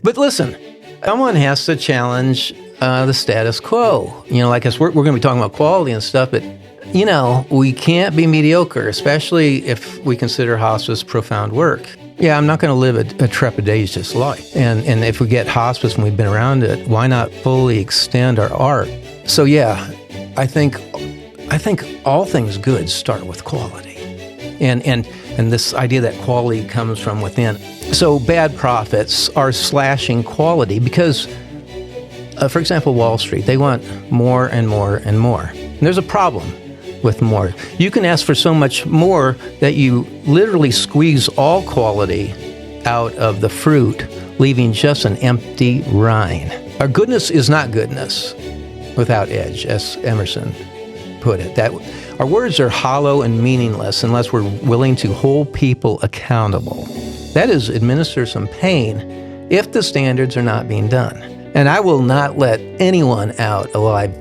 But listen, someone has to challenge the status quo. Like us, we're going to be talking about quality and stuff, but, we can't be mediocre, especially if we consider hospice profound work. Yeah, I'm not going to live a trepidatious life. And if we get hospice and we've been around it, why not fully extend our art? So yeah, I think all things good start with quality. And this idea that quality comes from within. So bad prophets are slashing quality because, for example, Wall Street, they want more and more and more. And there's a problem with more. You can ask for so much more that you literally squeeze all quality out of the fruit, leaving just an empty rind. Our goodness is not goodness without edge, as Emerson put it. That our words are hollow and meaningless unless we're willing to hold people accountable. That is, administer some pain if the standards are not being done. And I will not let anyone out alive.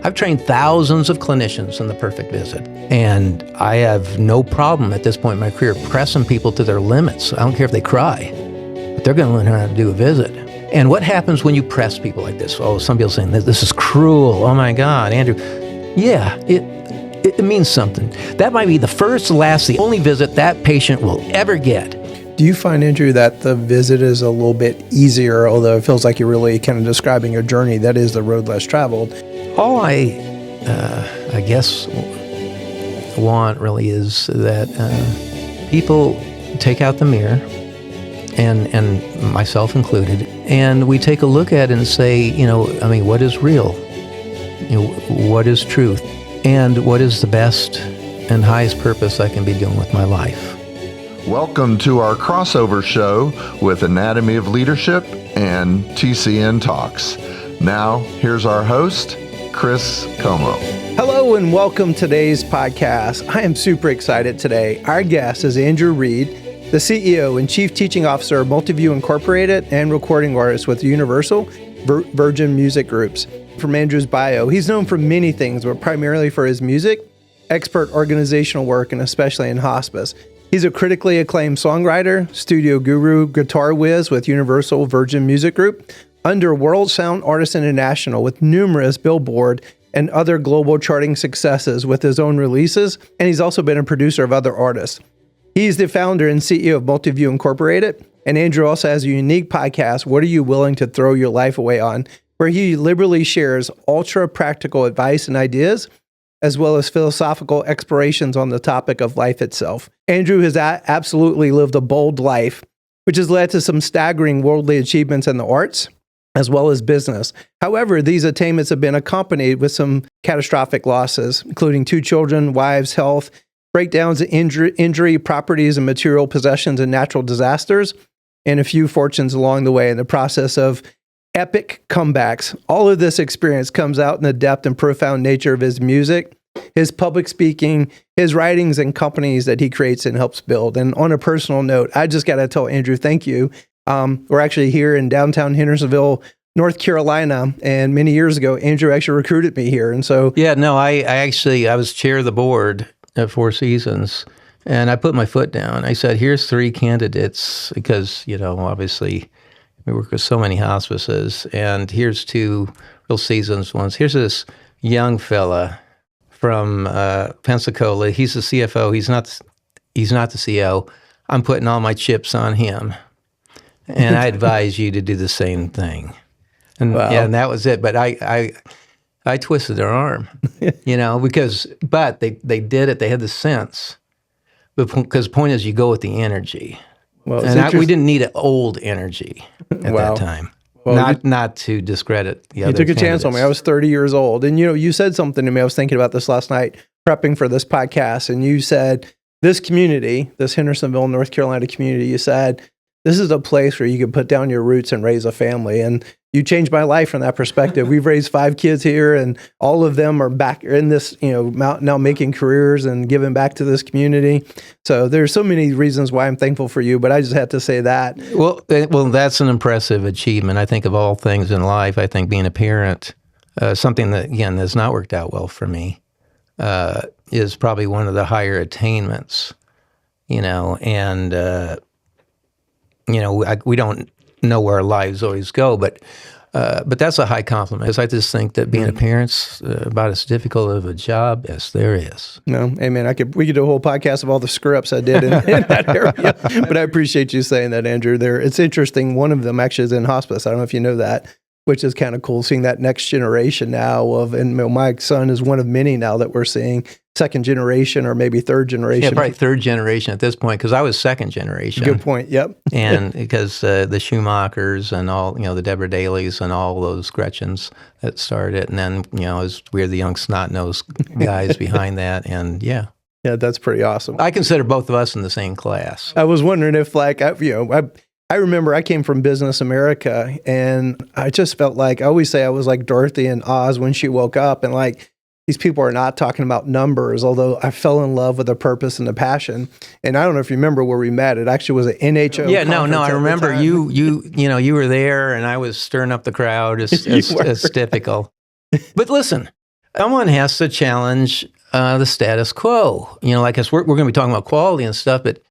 I've trained thousands of clinicians in the perfect visit, and I have no problem at this point in my career pressing people to their limits. I don't care if they cry, but they're going to learn how to do a visit. And what happens when you press people like this? Oh, some people saying, this is cruel. Oh my God, Andrew. Yeah, it means something. That might be the first, last, the only visit that patient will ever get. Do you find, Andrew, that the visit is a little bit easier, although it feels like you're really kind of describing your journey, that is the road less traveled? All I guess, want really is that people take out the mirror, and myself included, and we take a look at it and say, what is real? What is truth? And what is the best and highest purpose I can be doing with my life? Welcome to our crossover show with Anatomy of Leadership and TCNtalks. Now, here's our host, Chris Comeaux. Hello and welcome to today's podcast. I am super excited today. Our guest is Andrew Reed, the CEO and Chief Teaching Officer of Multiview Incorporated and recording artist with Universal Virgin Music Groups. From Andrew's bio, he's known for many things, but primarily for his music, expert organizational work, and especially in hospice. He's a critically acclaimed songwriter, studio guru, guitar whiz with Universal Virgin Music Group, under World Sound Artists International with numerous Billboard and other global charting successes with his own releases, and he's also been a producer of other artists. He's the founder and CEO of Multiview Incorporated, and Andrew also has a unique podcast, What Are You Willing to Throw Your Life Away On?, where he liberally shares ultra-practical advice and ideas, as well as philosophical explorations on the topic of life itself. Andrew has absolutely lived a bold life, which has led to some staggering worldly achievements in the arts, as well as business. However, these attainments have been accompanied with some catastrophic losses, including 2 children, wives, health, breakdowns in injury, properties and material possessions and natural disasters, and a few fortunes along the way in the process of epic comebacks. All of this experience comes out in the depth and profound nature of his music, his public speaking, his writings, and companies that he creates and helps build. And on a personal note, I just got to tell Andrew, thank you. We're actually here in downtown Hendersonville, North Carolina, and many years ago, Andrew actually recruited me here. And so, yeah, no, I was chair of the board at Four Seasons, and I put my foot down. I said, here's 3 candidates because, obviously we work with so many hospices, and here's 2 real seasons ones. Here's this young fella from Pensacola. He's the CFO. He's not the CEO. I'm putting all my chips on him, and I advise you to do the same thing. And wow. Yeah, and that was it. But I twisted their arm, but they did it. They had the sense, because the point is, you go with the energy. Well, and we didn't need an old energy at that time. Well, not to discredit the other You took a candidates. chance on me. I was 30 years old. And, you said something to me. I was thinking about this last night, prepping for this podcast. And you said, this community, this Hendersonville, North Carolina community, you said, this is a place where you can put down your roots and raise a family. And you changed my life from that perspective. We've raised 5 kids here, and all of them are back in this, now making careers and giving back to this community. So there's so many reasons why I'm thankful for you, but I just had to say that. Well, that's an impressive achievement. I think of all things in life, I think being a parent, something that, again, has not worked out well for me, is probably one of the higher attainments, and we don't know where our lives always go, but that's a high compliment. Because I just think that being a parent's about as difficult of a job as there is. No, amen. We could do a whole podcast of all the screw-ups I did in that area. But I appreciate you saying that, Andrew. It's interesting. One of them actually is in hospice. I don't know if you know that, which is kind of cool, seeing that next generation now and my son is one of many now that we're seeing, second generation or maybe third generation. Yeah, probably third generation at this point, because I was second generation. Good point, yep. And because the Schumachers and all, the Deborah Dailies and all those Gretchens that started it, and then, we're the young snot-nosed guys behind that, and yeah. Yeah, that's pretty awesome. I consider both of us in the same class. I was wondering if, I remember I came from Business America, and I just felt like, I always say I was like Dorothy in Oz when she woke up, and these people are not talking about numbers, although I fell in love with the purpose and the passion. And I don't know if you remember where we met. It actually was an NHO. Yeah, no, I remember you were there, and I was stirring up the crowd as typical. But listen, someone has to challenge the status quo. Like us, we're going to be talking about quality and stuff, but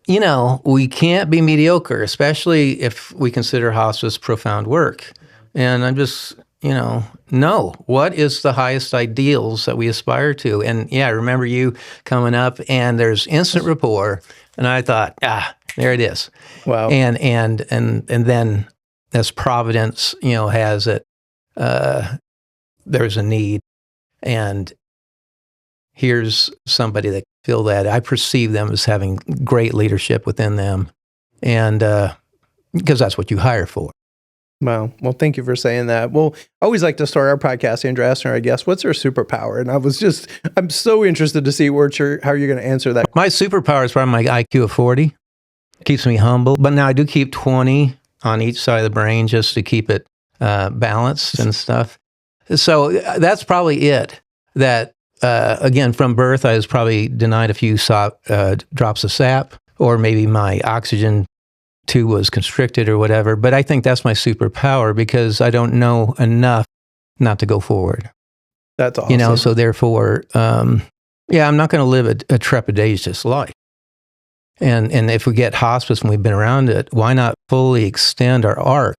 we can't be mediocre, especially if we consider hospice profound work. And I'm just, no, what is the highest ideals that we aspire to? And yeah, I remember you coming up, and there's instant rapport, and I thought, there it is. Wow. And then as Providence, has it, there's a need, and here's somebody that feel that. I perceive them as having great leadership within them, and because that's what you hire for. Wow. Well, thank you for saying that. Well, I always like to start our podcast, Andrew, asking our guests, what's their superpower? And I'm so interested to see how you're going to answer that. My superpower is probably my IQ of 40. Keeps me humble. But now I do keep 20 on each side of the brain just to keep it balanced and stuff. So that's probably it. That, again, from birth, I was probably denied a few drops of sap, or maybe my oxygen tube was constricted or whatever. But I think that's my superpower, because I don't know enough not to go forward. That's awesome. So therefore, I'm not going to live a trepidatious life. And if we get hospice and we've been around it, why not fully extend our arc?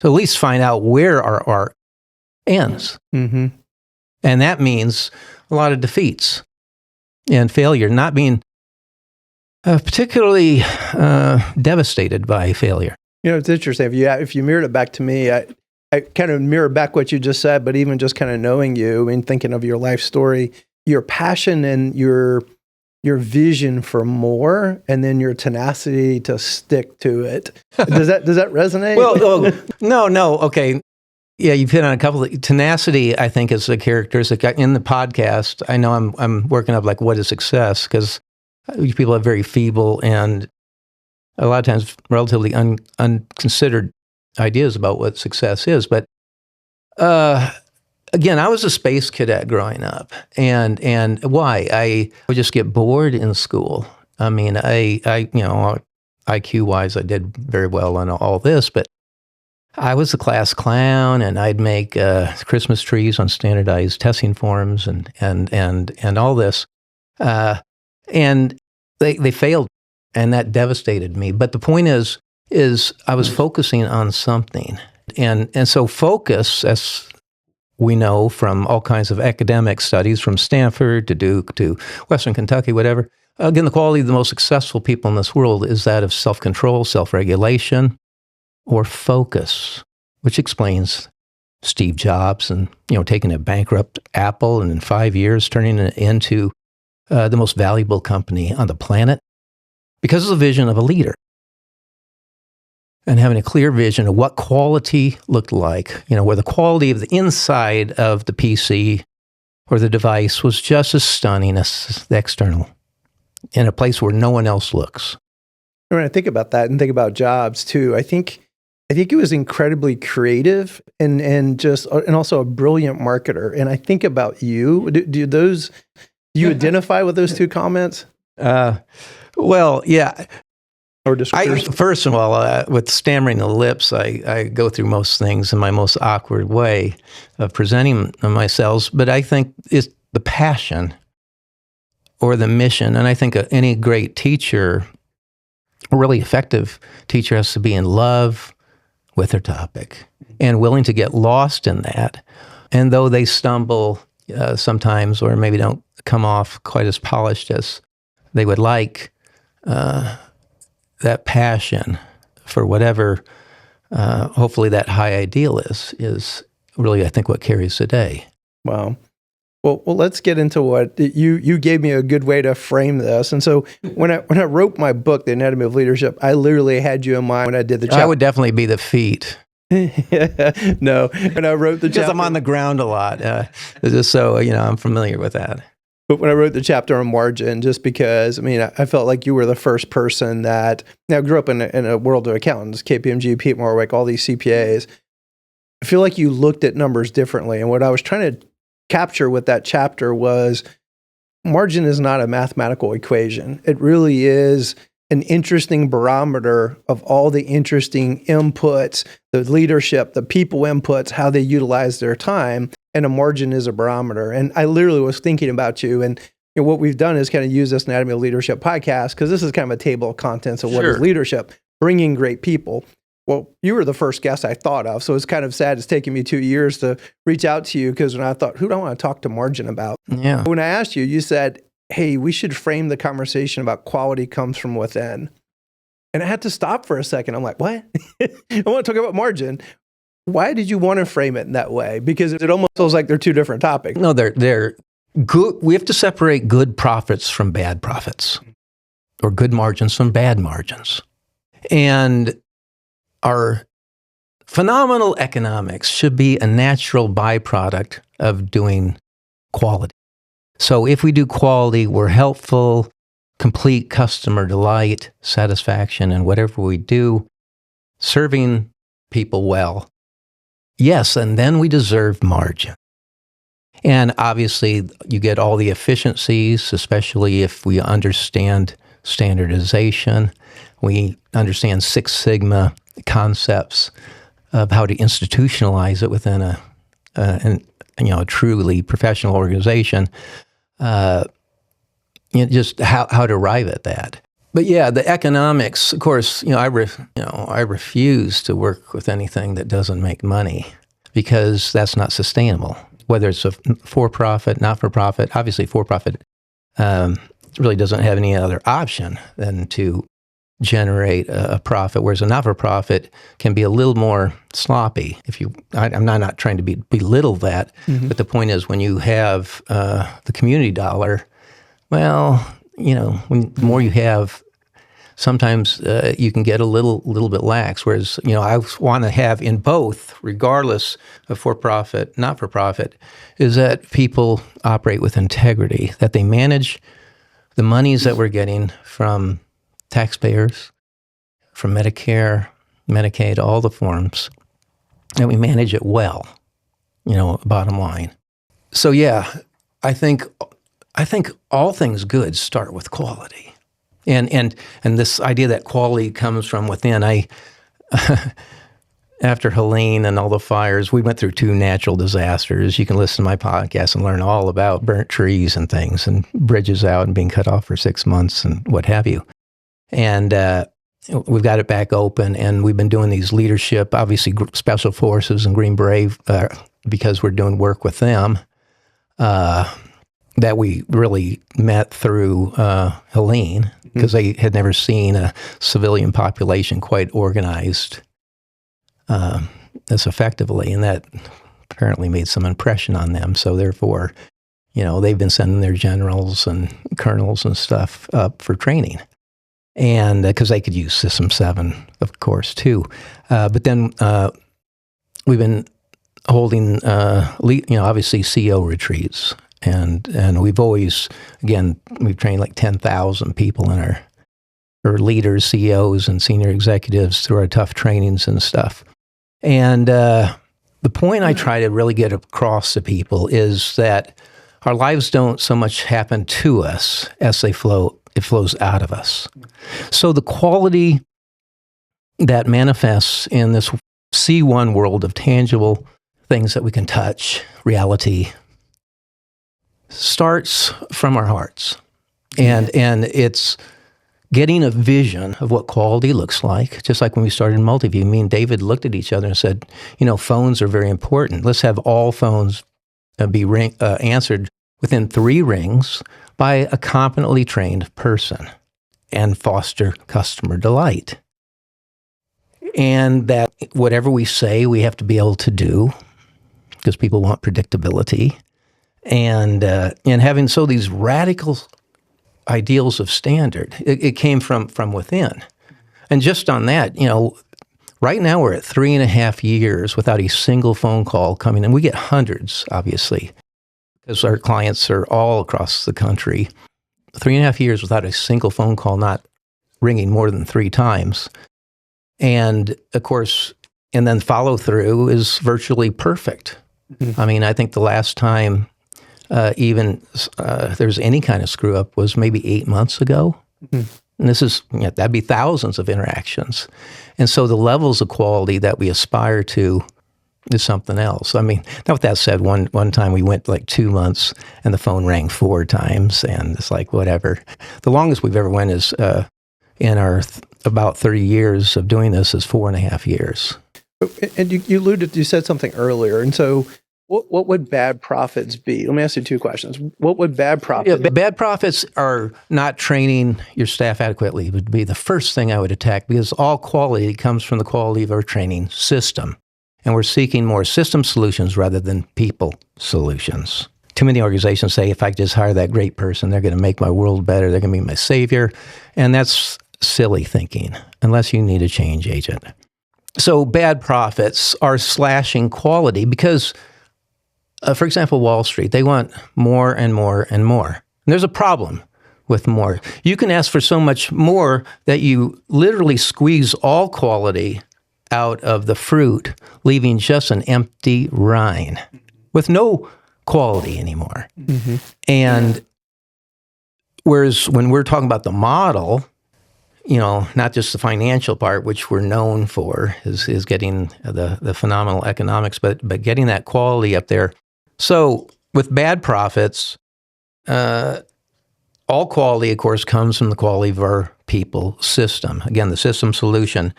So at least find out where our arc ends. Mm-hmm. And that means a lot of defeats and failure, not being particularly devastated by failure. It's interesting. If you mirrored it back to me, I kind of mirror back what you just said, but even just kind of knowing you and thinking of your life story, your passion and your vision for more, and then your tenacity to stick to it. Does that resonate? Well, no. Okay. Yeah, you've hit on a couple of tenacity, I think, is a characteristic. In the podcast, I know I'm working up what is success, because people have very feeble and a lot of times relatively unconsidered ideas about what success is. But again, I was a space cadet growing up, and why? I would just get bored in school. I mean, IQ wise, I did very well on all this, but I was the class clown, and I'd make Christmas trees on standardized testing forms and all this. And they failed, and that devastated me. But the point is I was focusing on something. And so focus, as we know from all kinds of academic studies, from Stanford to Duke to Western Kentucky, whatever, again, the quality of the most successful people in this world is that of self-control, self-regulation, or focus, which explains Steve Jobs and, taking a bankrupt Apple and in 5 years turning it into the most valuable company on the planet, because of the vision of a leader and having a clear vision of what quality looked like, where the quality of the inside of the PC or the device was just as stunning as the external, in a place where no one else looks. When I think about that and think about Jobs too, I think he was incredibly creative and also a brilliant marketer. And I think about you. Do you identify with those two comments? Well, yeah. Or descriptors? First of all, with stammering the lips, I go through most things in my most awkward way of presenting myself. But I think it's the passion or the mission. And I think any great teacher, a really effective teacher, has to be in love with their topic and willing to get lost in that. And though they stumble sometimes or maybe don't come off quite as polished as they would like, that passion for whatever, hopefully that high ideal is really, I think, what carries the day. Wow. Well, let's get into what you gave me a good way to frame this. And so when I wrote my book, The Anatomy of Leadership, I literally had you in mind when I did the chapter. I would definitely be the feet. No, and I wrote the because chapter. I'm on the ground a lot, just so I'm familiar with that. But when I wrote the chapter on margin, just because, I felt like you were the first person that, I grew up in a world of accountants, KPMG, Pete Morwick, all these CPAs. I feel like you looked at numbers differently. And what I was trying to capture with that chapter was margin is not a mathematical equation. It really is an interesting barometer of all the interesting inputs, the leadership, the people inputs, how they utilize their time. And a margin is a barometer. And I literally was thinking about you. And what we've done is kind of use this Anatomy of Leadership podcast, because this is kind of a table of contents of what is leadership, bringing great people. Well, you were the first guest I thought of. So it's kind of sad it's taken me 2 years to reach out to you, because when I thought, who do I want to talk to margin about? Yeah. When I asked you, you said, hey, we should frame the conversation about quality comes from within. And I had to stop for a second. I'm like, what? I want to talk about margin. Why did you want to frame it in that way? Because it almost feels like they're two different topics. No, they're good. We have to separate good profits from bad profits, or good margins from bad margins. And our phenomenal economics should be a natural byproduct of doing quality. So if we do quality, we're helpful, complete customer delight, satisfaction, and whatever we do, serving people well. Yes, and then we deserve margin. And obviously, you get all the efficiencies, especially if we understand standardization. We understand Six Sigma concepts of how to institutionalize it within a truly professional organization. Just how to arrive at that. But yeah, the economics, of course, I refuse to work with anything that doesn't make money, because that's not sustainable. Whether it's a for-profit, not-for-profit, obviously for-profit really doesn't have any other option than to generate a profit, whereas a not-for-profit can be a little more sloppy. I'm not trying to belittle that, but the point is, when you have the community dollar, well, the more you have, sometimes you can get a little bit lax. Whereas, I want to have in both, regardless of for-profit, not-for-profit, is that people operate with integrity, that they manage the monies that we're getting from taxpayers, from Medicare, Medicaid, all the forms, and we manage it well, bottom line. So yeah, I think all things good start with quality. And this idea that quality comes from within. After Helene and all the fires, we went through 2 natural disasters. You can listen to my podcast and learn all about burnt trees and things, and bridges out and being cut off for 6 months and what have you. And we've got it back open, and we've been doing these leadership, obviously Special Forces and Green Brave, because we're doing work with them, that we really met through Helene, because they had never seen a civilian population quite organized as effectively, and that apparently made some impression on them. So therefore, they've been sending their generals and colonels and stuff up for training, and because they could use System 7, of course, too. But then we've been holding, obviously CEO retreats. And we've always, again, we've trained like 10,000 people in our leaders, CEOs, and senior executives through our tough trainings and stuff. And the point I try to really get across to people is that our lives don't so much happen to us as it flows out of us. So the quality that manifests in this C1 world of tangible things that we can touch, reality, starts from our hearts. And it's getting a vision of what quality looks like, just like when we started Multiview. Me and David looked at each other and said, phones are very important. Let's have all phones be answered within 3 rings by a competently trained person and foster customer delight. And that whatever we say, we have to be able to do because people want predictability. And having these radical ideals of standard, it came from within. And just on that, right now we're at 3.5 years without a single phone call coming in. We get hundreds, obviously, because our clients are all across the country. 3.5 years without a single phone call not ringing more than 3 times. And of course, and then follow through is virtually perfect. Mm-hmm. I mean, I think the last time there's any kind of screw up was maybe 8 months ago. Mm-hmm. And this is, that'd be thousands of interactions. And so the levels of quality that we aspire to is something else. I mean, now with that said, one time we went like 2 months and the phone rang 4 times, and it's like, whatever. The longest we've ever went is in our about 30 years of doing this is 4.5 years. And you said something earlier. And so what would bad profits be? Let me ask you 2 questions. What would bad profits be? Bad profits are not training your staff adequately would be the first thing I would attack, because all quality comes from the quality of our training system. And we're seeking more system solutions rather than people solutions. Too many organizations say, if I just hire that great person, they're going to make my world better. They're going to be my savior. And that's silly thinking, unless you need a change agent. So bad profits are slashing quality because, for example, Wall Street, they want more and more and more. And there's a problem with more. You can ask for so much more that you literally squeeze all quality out of the fruit, leaving just an empty rind with no quality anymore. Mm-hmm. And whereas when we're talking about the model, not just the financial part, which we're known for, is getting the phenomenal economics, but getting that quality up there. So with bad profits, all quality, of course, comes from the quality of our people system. Again, the system solution.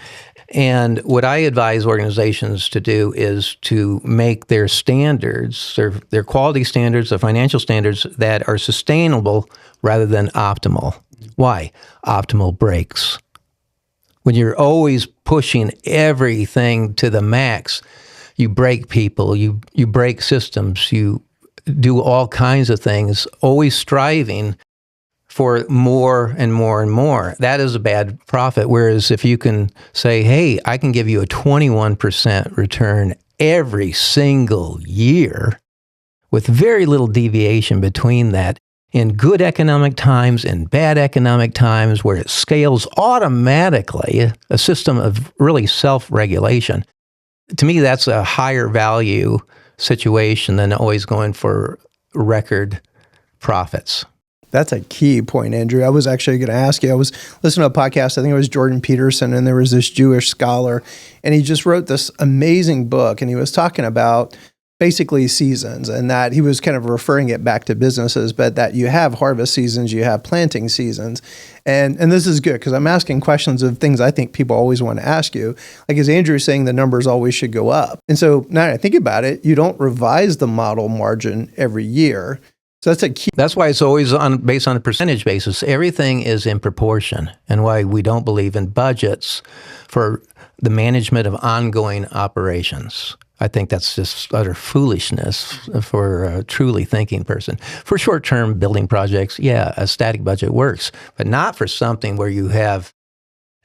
And what I advise organizations to do is to make their standards, their quality standards, the financial standards that are sustainable rather than optimal. Why? Optimal breaks. When you're always pushing everything to the max, you break people, you break systems, you do all kinds of things, always striving for more and more and more. That is a bad profit. Whereas if you can say, hey, I can give you a 21% return every single year with very little deviation between that, in good economic times and bad economic times, where it scales automatically, a system of really self-regulation. To me, that's a higher value situation than always going for record profits. That's a key point, Andrew. I was actually going to ask you. I was listening to a podcast, I think it was Jordan Peterson, and there was this Jewish scholar, and he just wrote this amazing book, and he was talking about basically seasons, and that he was kind of referring it back to businesses, but that you have harvest seasons, you have planting seasons. And this is good because I'm asking questions of things I think people always want to ask you. Like, as Andrew saying, the numbers always should go up. And so now that I think about it, you don't revise the model margin every year. So that's a key. That's why it's always based on a percentage basis. Everything is in proportion, and why we don't believe in budgets for the management of ongoing operations. I think that's just utter foolishness for a truly thinking person. For short-term building projects, yeah, a static budget works, but not for something where you have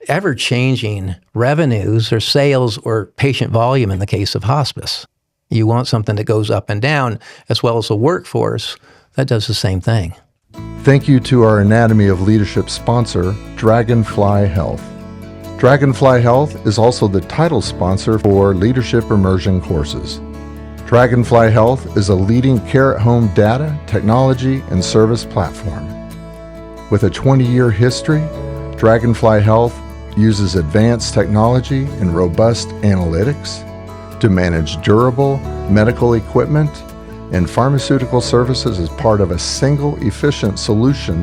ever-changing revenues or sales or patient volume in the case of hospice. You want something that goes up and down, as well as a workforce that does the same thing. Thank you to our Anatomy of Leadership sponsor, Dragonfly Health. Dragonfly Health is also the title sponsor for Leadership Immersion courses. Dragonfly Health is a leading care-at-home data, technology, and service platform. With a 20-year history, Dragonfly Health uses advanced technology and robust analytics to manage durable medical equipment and pharmaceutical services as part of a single efficient solution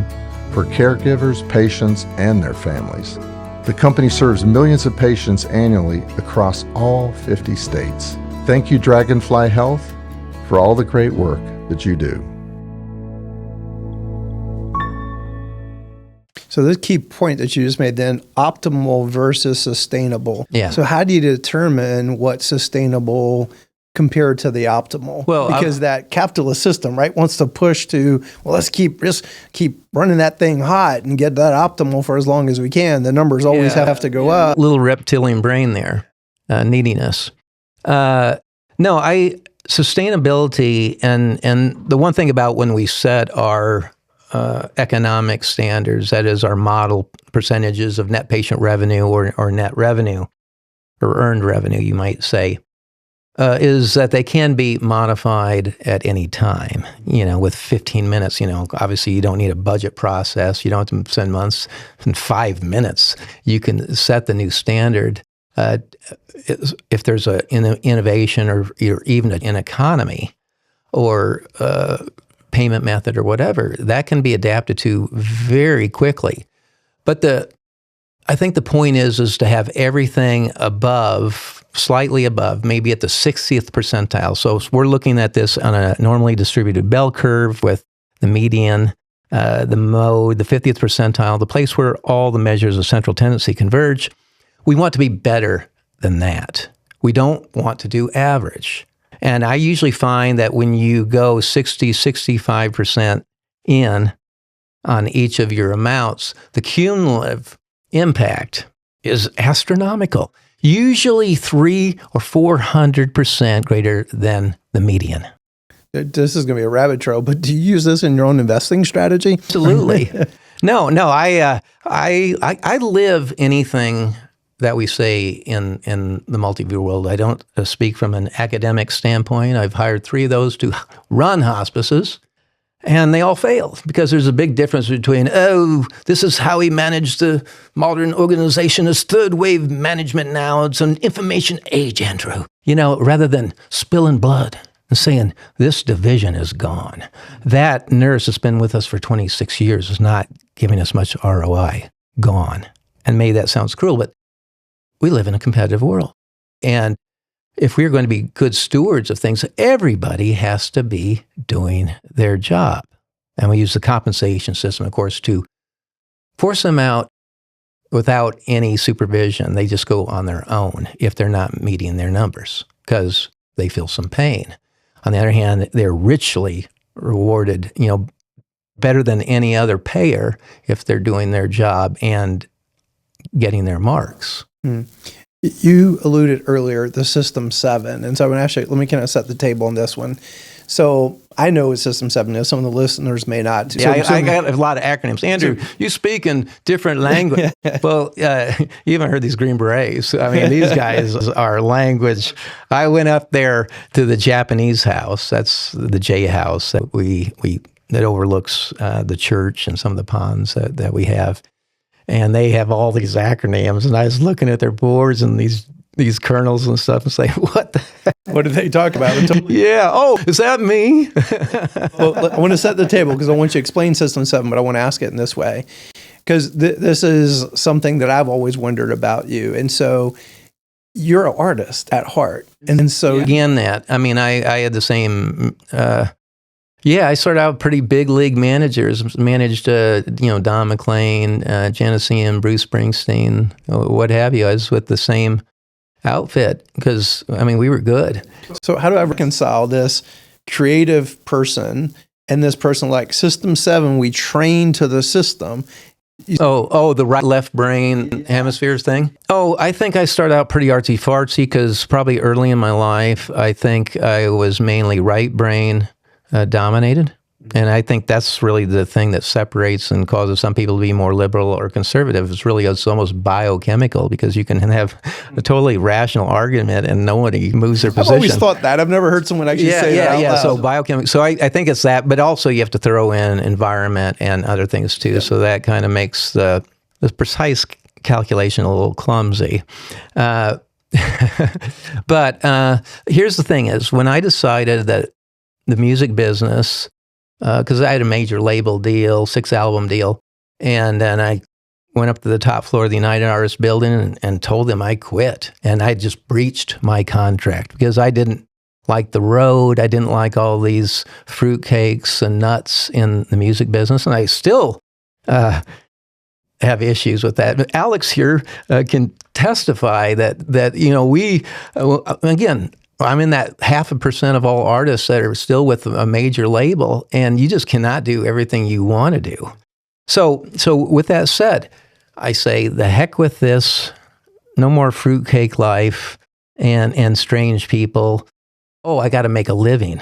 for caregivers, patients, and their families. The company serves millions of patients annually across all 50 states. Thank you, Dragonfly Health, for all the great work that you do. So this key point that you just made then, optimal versus sustainable. Yeah. So how do you determine what's sustainable compared to the optimal? Well, because that capitalist system, right, wants to push to, well, let's keep running that thing hot and get that optimal for as long as we can. The numbers always have to go up. Little reptilian brain there, neediness. Sustainability and the one thing about when we set our economic standards, that is our model percentages of net patient revenue or net revenue or earned revenue, you might say, is that they can be modified at any time, with 15 minutes. Obviously you don't need a budget process. You don't have to spend months. In 5 minutes, you can set the new standard. If there's an innovation or even an economy or payment method or whatever, that can be adapted to very quickly. But I think the point is to have everything above, slightly above, maybe at the 60th percentile. So we're looking at this on a normally distributed bell curve with the median, the mode, the 50th percentile, the place where all the measures of central tendency converge. We want to be better than that. We don't want to do average. And I usually find that when you go 60, 65% in on each of your amounts, the cumulative impact is astronomical, usually 300 or 400% greater than the median. This is going to be a rabbit trail, but do you use this in your own investing strategy? Absolutely. No, I live anything that we say in the multi-view world. I don't speak from an academic standpoint. I've hired 3 of those to run hospices, and they all failed because there's a big difference between, this is how we manage the modern organization as third wave management now. It's an information age, Andrew. Rather than spilling blood and saying, this division is gone. That nurse that's been with us for 26 years is not giving us much ROI. Gone. And maybe that sounds cruel, but we live in a competitive world. And if we're going to be good stewards of things, everybody has to be doing their job. And we use the compensation system, of course, to force them out without any supervision. They just go on their own if they're not meeting their numbers because they feel some pain. On the other hand, they're richly rewarded, better than any other payer if they're doing their job and getting their marks. You alluded earlier, the System 7. And so I'm going to actually, let me kind of set the table on this one. So I know what System 7 is. Some of the listeners may not. Yeah, I got a lot of acronyms. Andrew, you speak in different language. Well, you haven't heard these Green Berets. I mean, these guys are language. I went up there to the Japanese house. That's the J house that that overlooks the church and some of the ponds that we have. And they have all these acronyms, and I was looking at their boards and these kernels and stuff and say, what the heck? What do they talk about? Yeah. Oh, is that me? Well, I want to set the table because I want you to explain System 7, but I want to ask it in this way. Because this is something that I've always wondered about you. And so you're an artist at heart. And so... Again, I had the same... I started out pretty big league managers, managed, Don McLean, Genesee, Bruce Springsteen, what have you. I was with the same outfit because, we were good. So how do I reconcile this creative person and this person like System 7, we train to the system? The right left brain hemispheres thing? I think I started out pretty artsy-fartsy because probably early in my life, I think I was mainly right brain dominated. And I think that's really the thing that separates and causes some people to be more liberal or conservative. It's almost biochemical because you can have a totally rational argument and nobody moves their position. I've always thought that. I've never heard someone actually say that out loud. So biochemical. So I think it's that, but also you have to throw in environment and other things too. Yeah. So that kind of makes the precise calculation a little clumsy. But here's the thing is when I decided that the music business, because I had a major label deal, 6-album deal, And then I went up to the top floor of the United Artists building and told them I quit. And I just breached my contract because I didn't like the road. I didn't like all these fruitcakes and nuts in the music business. And I still have issues with that. But Alex here can testify that we, again, I'm in that 0.5% of all artists that are still with a major label, and you just cannot do everything you want to do. So with that said, I say the heck with this. No more fruitcake life and strange people. Oh, I got to make a living.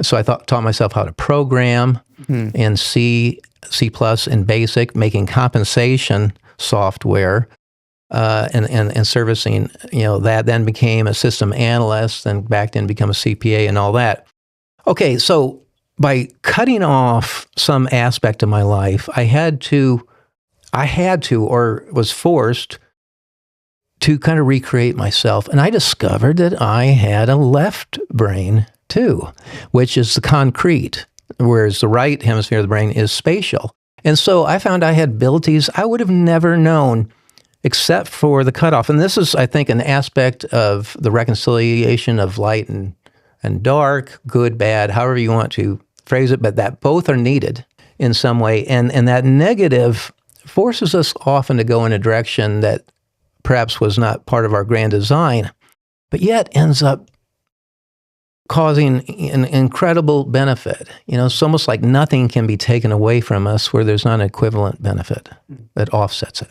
So I taught myself how to program in C++ and BASIC, making compensation software and servicing. That then became a system analyst, and back then become a CPA and all that. Okay, so by cutting off some aspect of my life, I had to, or was forced to kind of recreate myself. And I discovered that I had a left brain too, which is the concrete, whereas the right hemisphere of the brain is spatial. And so I found I had abilities I would have never known except for the cutoff. And this is, I think, an aspect of the reconciliation of light and dark, good, bad, however you want to phrase it, but that both are needed in some way. And that negative forces us often to go in a direction that perhaps was not part of our grand design, but yet ends up causing an incredible benefit. It's almost like nothing can be taken away from us where there's not an equivalent benefit that offsets it.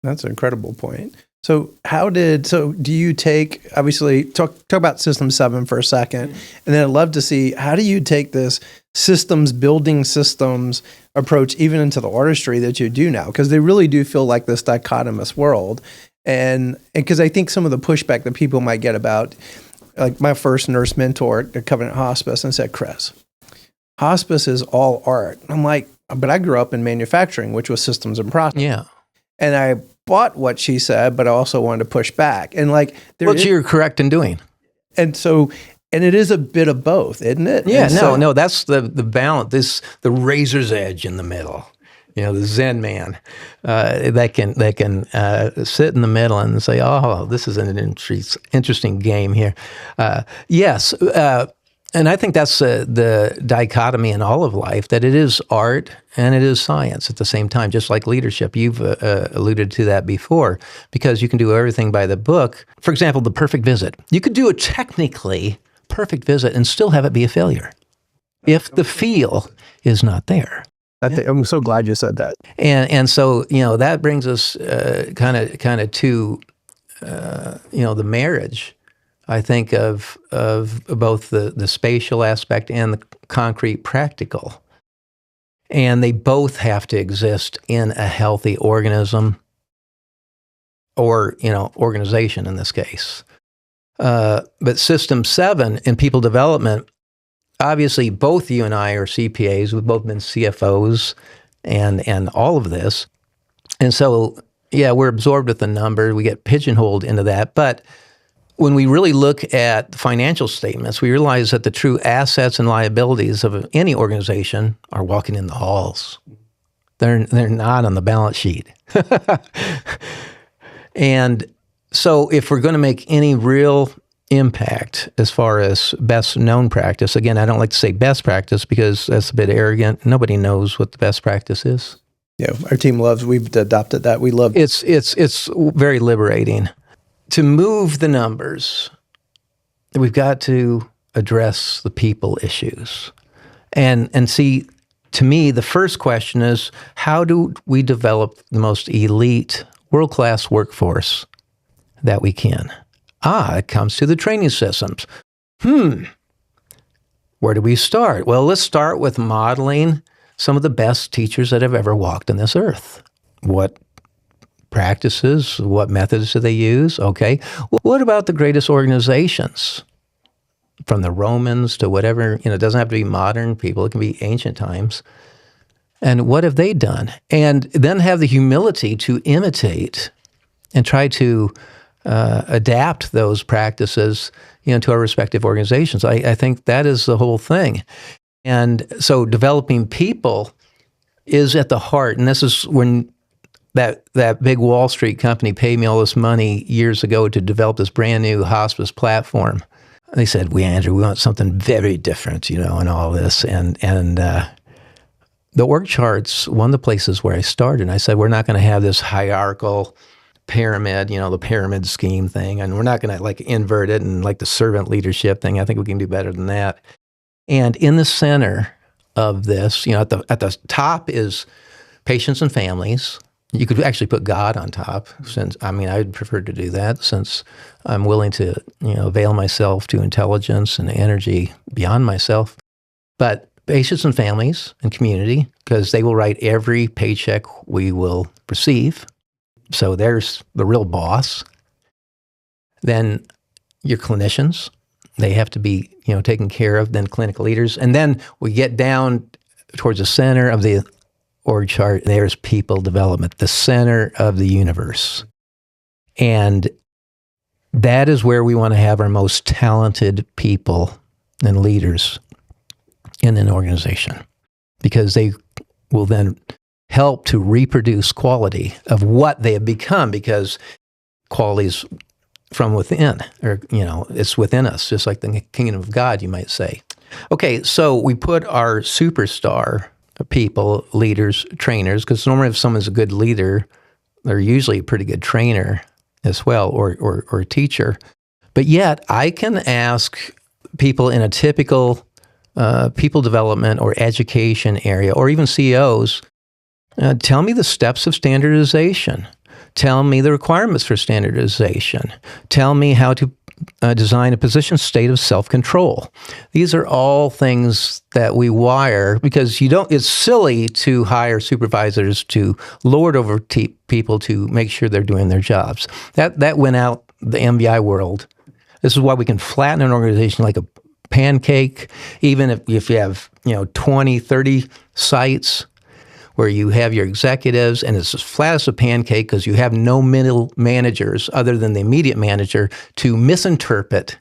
That's an incredible point. So do you take, obviously, talk about System 7 for a second, and then I'd love to see, how do you take this building systems approach even into the artistry that you do now? Because they really do feel like this dichotomous world. And because I think some of the pushback that people might get about, like my first nurse mentor at Covenant Hospice, and said, Chris, hospice is all art. I'm like, but I grew up in manufacturing, which was systems and process. Yeah. And I bought what she said, but I also wanted to push back. And like, you're correct in doing. And it is a bit of both, isn't it? Yeah, no, that's the balance. The razor's edge in the middle. The Zen man that can sit in the middle and say, "Oh, this is an interesting game here." Yes, and I think that's the dichotomy in all of life, that it is art and it is science at the same time, just like leadership. You've alluded to that before, because you can do everything by the book. For example, the perfect visit. You could do a technically perfect visit and still have it be a failure if the feel is not there. I'm so glad you said that. And so, that brings us kind of to, the marriage, I think, of both the spatial aspect and the concrete practical. And they both have to exist in a healthy organism or, organization in this case. But System 7 in people development, obviously both you and I are CPAs. We've both been CFOs and all of this. And so, yeah, we're absorbed with the number. We get pigeonholed into that. But when we really look at financial statements, we realize that the true assets and liabilities of any organization are walking in the halls. They're not on the balance sheet. And so if we're going to make any real impact as far as best known practice, again, I don't like to say best practice because that's a bit arrogant. Nobody knows what the best practice is. Yeah, our team we've adopted that. We love it. It's very liberating. To move the numbers, we've got to address the people issues. And see, to me, the first question is, how do we develop the most elite, world-class workforce that we can? It comes to the training systems. Where do we start? Well, let's start with modeling some of the best teachers that have ever walked on this earth. What practices, what methods do they use? Okay. Well, what about the greatest organizations? From the Romans to whatever, it doesn't have to be modern people. It can be ancient times. And what have they done? And then have the humility to imitate and try to adapt those practices, to our respective organizations. I think that is the whole thing. And so developing people is at the heart. And this is when that big Wall Street company paid me all this money years ago to develop this brand new hospice platform. They said, Andrew, we want something very different, and all this. And the org chart's one of the places where I started. And I said, we're not going to have this hierarchical pyramid, the pyramid scheme thing. And we're not going to invert it and the servant leadership thing. I think we can do better than that. And in the center of this, at the top is patients and families. You could actually put God on top, I'd prefer to do that since I'm willing to, avail myself to intelligence and energy beyond myself. But patients and families and community, because they will write every paycheck we will receive. So there's the real boss. Then your clinicians, they have to be, taken care of, then clinical leaders. And then we get down towards the center of the org chart, there's people development, the center of the universe. And that is where we want to have our most talented people and leaders in an organization, because they will then help to reproduce quality of what they have become, because quality is from within, or, it's within us, just like the kingdom of God, you might say. Okay, so we put our superstar people, leaders, trainers, because normally if someone's a good leader, they're usually a pretty good trainer as well, or a teacher. But yet, I can ask people in a typical people development or education area, or even CEOs, tell me the steps of standardization. Tell me the requirements for standardization. Tell me how to design a position state of self-control. These are all things that we wire, because it's silly to hire supervisors to lord over people to make sure they're doing their jobs. That went out the MBI world. This is why we can flatten an organization like a pancake, even if you have 20, 30 sites where you have your executives, and it's as flat as a pancake because you have no middle managers other than the immediate manager to misinterpret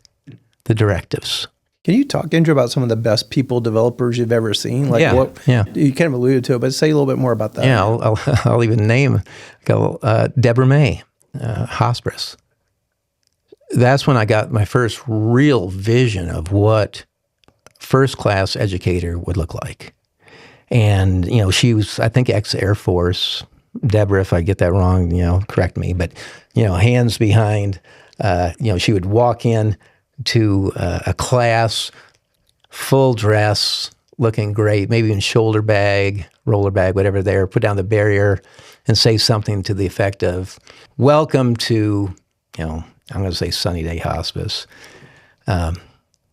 the directives. Can you talk, Andrew, about some of the best people developers you've ever seen? Yeah. You kind of alluded to it, but say a little bit more about that. Yeah, I'll even name Deborah May, Hospice. That's when I got my first real vision of what first-class educator would look like. And, she was, I think, ex-Air Force. Deborah, if I get that wrong, correct me. But, hands behind, she would walk in to a class, full dress, looking great, maybe even shoulder bag, roller bag, whatever there, put down the barrier and say something to the effect of, welcome to, I'm going to say Sunny Day Hospice.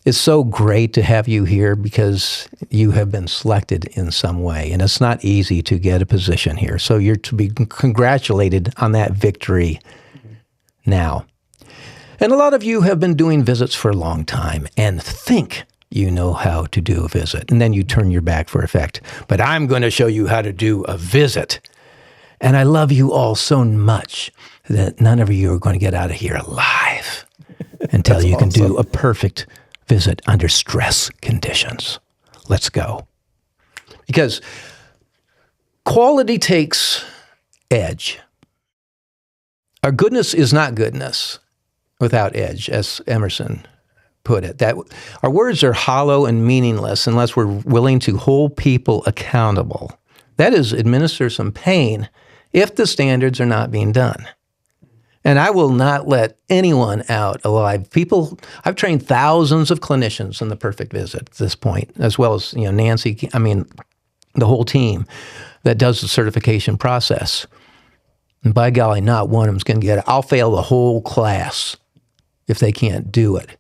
It's so great to have you here because you have been selected in some way, and it's not easy to get a position here. So you're to be congratulated on that victory now. And a lot of you have been doing visits for a long time and think you know how to do a visit, and then you turn your back for effect. But I'm going to show you how to do a visit. And I love you all so much that none of you are going to get out of here alive until you can do a perfect visit under stress conditions. Let's go. Because quality takes edge. Our goodness is not goodness without edge, as Emerson put it. That our words are hollow and meaningless unless we're willing to hold people accountable. That is, administer some pain if the standards are not being done. And I will not let anyone out alive. I've trained thousands of clinicians in the perfect visit at this point, as well as, Nancy, the whole team that does the certification process. And by golly, not one of them's going to get it. I'll fail the whole class if they can't do it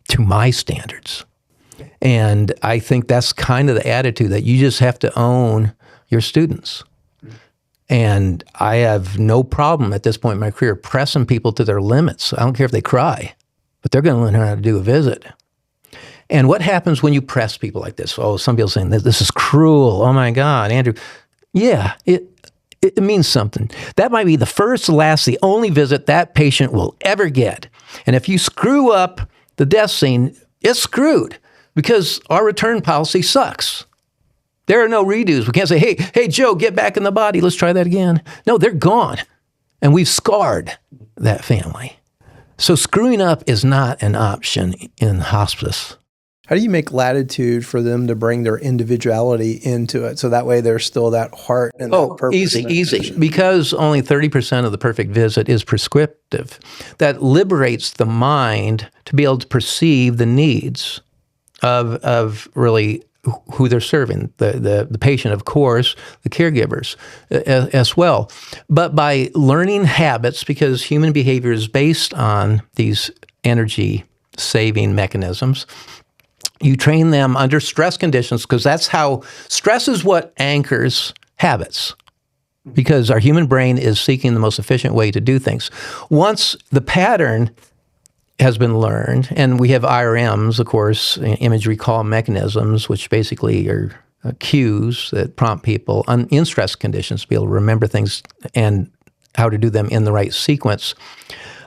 to my standards. And I think that's kind of the attitude that you just have to own your students. And I have no problem at this point in my career pressing people to their limits. I don't care if they cry, but they're going to learn how to do a visit. And what happens when you press people like this? Oh, some people saying, this is cruel. Oh my God, Andrew. Yeah, it means something. That might be the first, last, the only visit that patient will ever get. And if you screw up the death scene, it's screwed because our return policy sucks. There are no redos. We can't say, hey, Joe, get back in the body. Let's try that again. No, they're gone. And we've scarred that family. So screwing up is not an option in hospice. How do you make latitude for them to bring their individuality into it? So that way there's still that heart and that purpose. Easy. Because only 30% of the perfect visit is prescriptive. That liberates the mind to be able to perceive the needs of really who they're serving, the patient, of course, the caregivers as well. But by learning habits, because human behavior is based on these energy-saving mechanisms, you train them under stress conditions, because that's how stress is what anchors habits, because our human brain is seeking the most efficient way to do things. Once the pattern has been learned, and we have IRMs, of course, image recall mechanisms, which basically are cues that prompt people in stress conditions to be able to remember things and how to do them in the right sequence.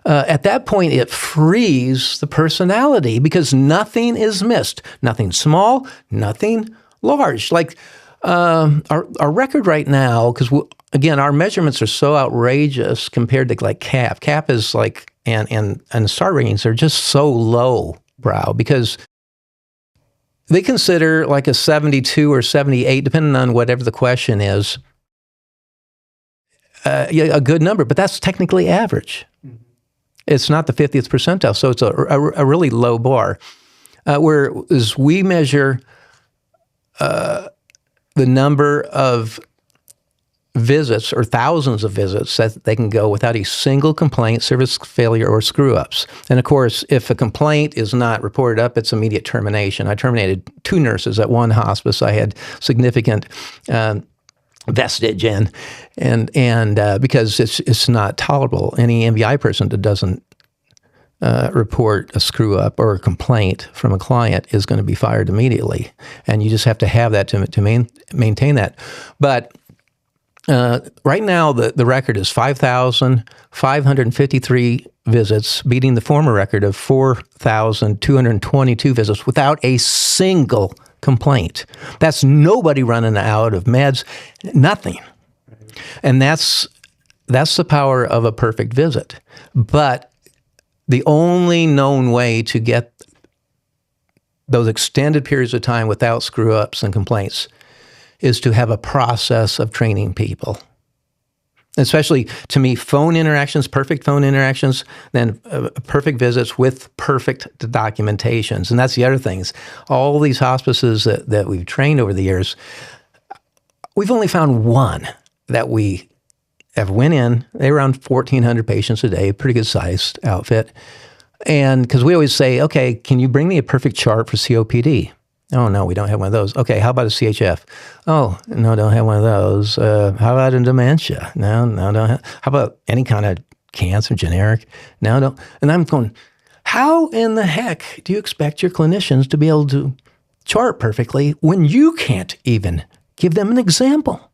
At that point, it frees the personality, because nothing is missed. Nothing small, nothing large. Like our record right now, because again, our measurements are so outrageous compared to like CAP. CAP is like, and star ratings are just so low brow, because they consider like a 72 or 78, depending on whatever the question is, a good number, but that's technically average. It's not the 50th percentile, so it's a really low bar. Whereas we measure the number of visits, or thousands of visits, that they can go without a single complaint, service failure, or screw-ups. And of course, if a complaint is not reported up, it's immediate termination. I terminated 2 nurses at one hospice I had significant vestige in, and because it's not tolerable. Any MBI person that doesn't report a screw up or a complaint from a client is going to be fired immediately, and you just have to have that to maintain that. But right now, the record is 5,553 visits, beating the former record of 4,222 visits without a single complaint. That's nobody running out of meds, nothing. And that's the power of a perfect visit. But the only known way to get those extended periods of time without screw-ups and complaints is to have a process of training people. Especially, to me, phone interactions, perfect phone interactions, then perfect visits with perfect documentations. And that's the other things. All these hospices that we've trained over the years, we've only found one that we have went in. They were around 1,400 patients a day, pretty good sized outfit. And because we always say, okay, can you bring me a perfect chart for COPD? Oh, no, we don't have one of those. Okay, how about a CHF? Oh, no, don't have one of those. How about a dementia? No, don't have. How about any kind of cancer, generic? No, don't. And I'm going, how in the heck do you expect your clinicians to be able to chart perfectly when you can't even give them an example?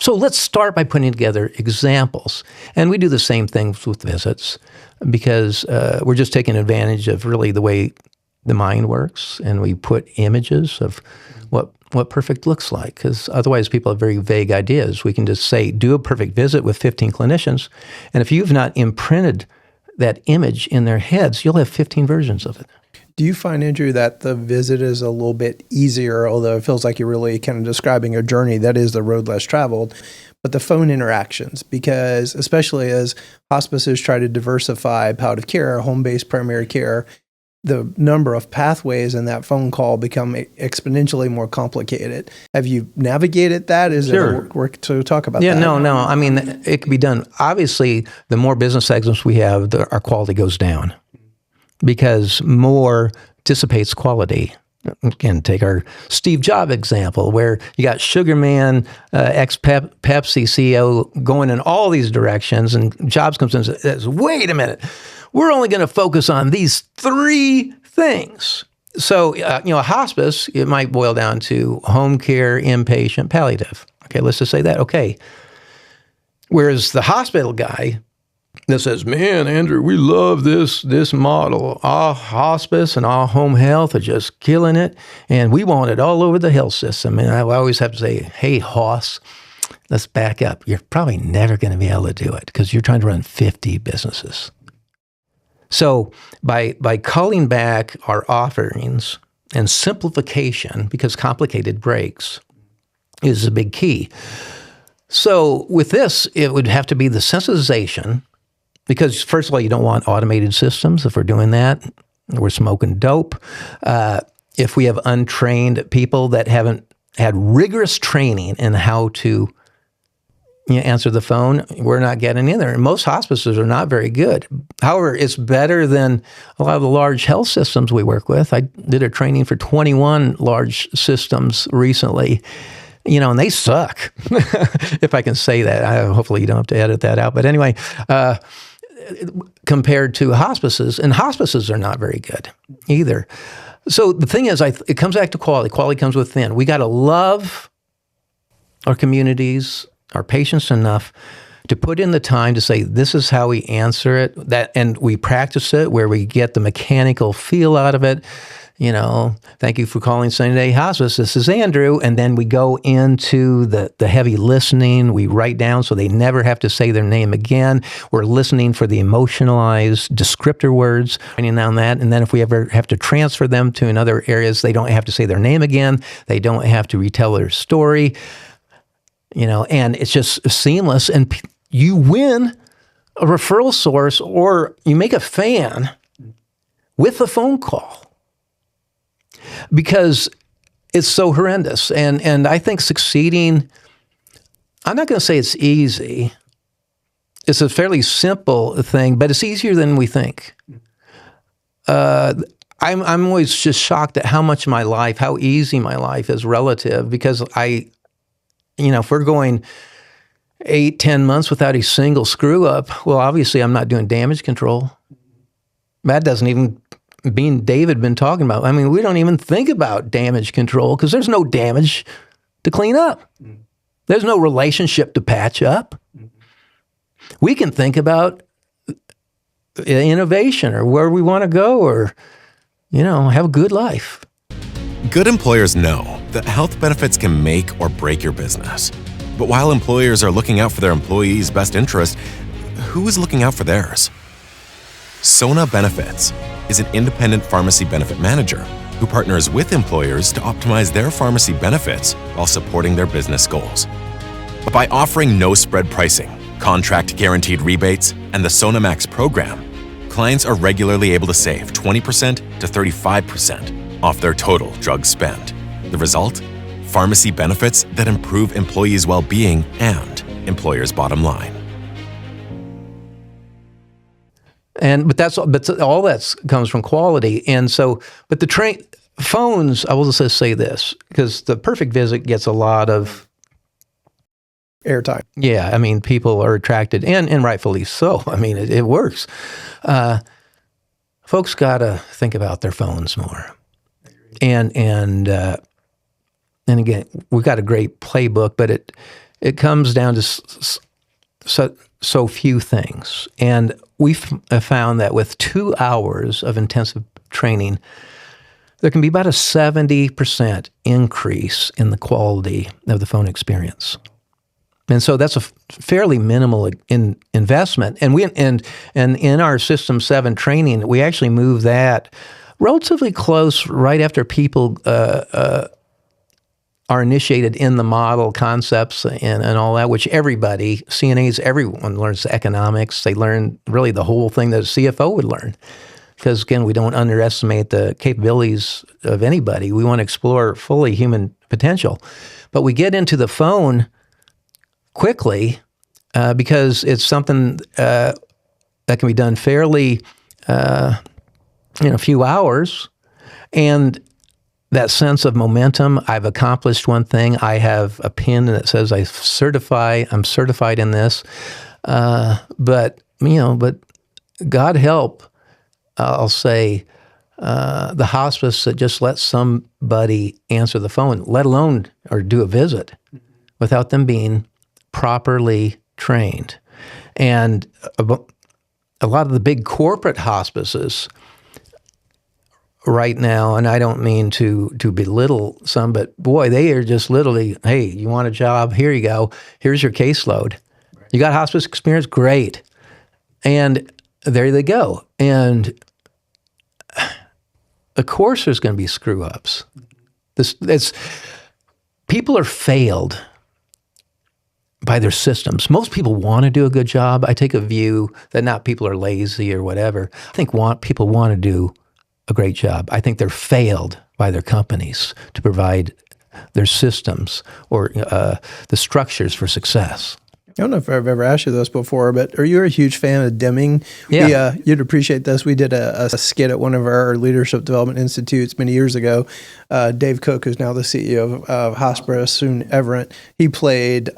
So let's start by putting together examples. And we do the same thing with visits, because we're just taking advantage of really the way the mind works, and we put images of what perfect looks like, because otherwise people have very vague ideas. We can just say, do a perfect visit with 15 clinicians, and if you've not imprinted that image in their heads, you'll have 15 versions of it. Do you find, Andrew, that the visit is a little bit easier, although it feels like you're really kind of describing a journey that is the road less traveled, but the phone interactions, because especially as hospices try to diversify palliative care, home-based primary care, the number of pathways in that phone call become exponentially more complicated. Have you navigated that? Is Sure. it work to talk about that? Yeah, no. I mean, it can be done. Obviously, the more business segments we have, our quality goes down, because more dissipates quality. Again, take our Steve Jobs example, where you got Sugarman, ex-Pepsi CEO, going in all these directions, and Jobs comes in and says, wait a minute, we're only going to focus on these 3 things. So, a hospice, it might boil down to home care, inpatient, palliative. Okay, let's just say that. Okay. Whereas the hospital guy that says, man, Andrew, we love this model. Our hospice and our home health are just killing it, and we want it all over the health system. And I always have to say, hey, Hoss, let's back up. You're probably never going to be able to do it because you're trying to run 50 businesses. So by culling back our offerings and simplification, because complicated breaks, is a big key. So with this, it would have to be the sensitization, because first of all, you don't want automated systems. If we're doing that, we're smoking dope. If we have untrained people that haven't had rigorous training in how to answer the phone, we're not getting in there. And most hospices are not very good. However, it's better than a lot of the large health systems we work with. I did a training for 21 large systems recently, and they suck, if I can say that. Hopefully you don't have to edit that out. But anyway, compared to hospices, and hospices are not very good either. So the thing is, it comes back to quality. Quality comes within. We got to love our communities, our patients enough to put in the time to say, this is how we answer it, and we practice it where we get the mechanical feel out of it. Thank you for calling Sunny Day Hospice. This is Andrew. And then we go into the heavy listening. We write down so they never have to say their name again. We're listening for the emotionalized descriptor words, writing down that. And then if we ever have to transfer them to another areas, they don't have to say their name again. They don't have to retell their story. And it's just seamless. And you win a referral source, or you make a fan with a phone call, because it's so horrendous. And I think succeeding, I'm not going to say it's easy. It's a fairly simple thing, but it's easier than we think. I'm always just shocked at how easy my life is relative, because if we're going 8-10 months without a single screw up, well, obviously I'm not doing damage control. That doesn't even mean David been talking about. I mean, we don't even think about damage control because there's no damage to clean up. There's no relationship to patch up. We can think about innovation or where we want to go, or, have a good life. Good employers know that health benefits can make or break your business. But while employers are looking out for their employees' best interest, who is looking out for theirs? Sona Benefits is an independent pharmacy benefit manager who partners with employers to optimize their pharmacy benefits while supporting their business goals. But by offering no-spread pricing, contract guaranteed rebates, and the Sona Max program, clients are regularly able to save 20% to 35% off their total drug spend. The result? Pharmacy benefits that improve employees' well-being and employers' bottom line. But all that comes from quality. And so, but the phones, I will just say this, because the perfect visit gets a lot of airtime. Yeah, I mean, people are attracted, and rightfully so. I mean, it works. Folks got to think about their phones more. And again, we've got a great playbook, but it comes down to so few things. And we've found that with 2 hours of intensive training, there can be about a 70% increase in the quality of the phone experience. And so that's a fairly minimal investment. And in our System 7 training, we actually move that relatively close right after people are initiated in the model concepts and all that, which everybody, CNAs, everyone learns economics. They learn really the whole thing that a CFO would learn. Because, again, we don't underestimate the capabilities of anybody. We want to explore fully human potential. But we get into the phone quickly because it's something that can be done fairly in a few hours. And that sense of momentum, I've accomplished one thing. I have a pin that says I'm certified in this. But God help, I'll say, the hospice that just lets somebody answer the phone, let alone or do a visit, without them being properly trained. And a lot of the big corporate hospices right now, and I don't mean to belittle some, but boy, they are just literally, hey, you want a job? Here you go. Here's your caseload. You got hospice experience? Great. And there they go. And of course there's going to be screw-ups. People are failed by their systems. Most people want to do a good job. I take a view that not people are lazy or whatever. I think people want to do a great job. I think they're failed by their companies to provide their systems or the structures for success. I don't know if I've ever asked you this before, but are you a huge fan of Deming? Yeah. You'd appreciate this. We did a skit at one of our leadership development institutes many years ago. Dave Cook, who's now the CEO of Hospice, soon Everett, he played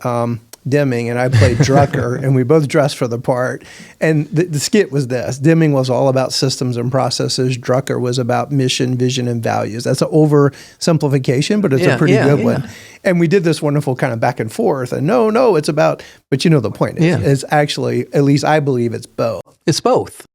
Deming and I played Drucker, and we both dressed for the part. And the skit was this. Deming was all about systems and processes. Drucker was about mission, vision, and values. That's an oversimplification, but it's a pretty good one. And we did this wonderful kind of back and forth. And no, it's about, but you know the point is, it's actually, at least I believe it's both. It's both.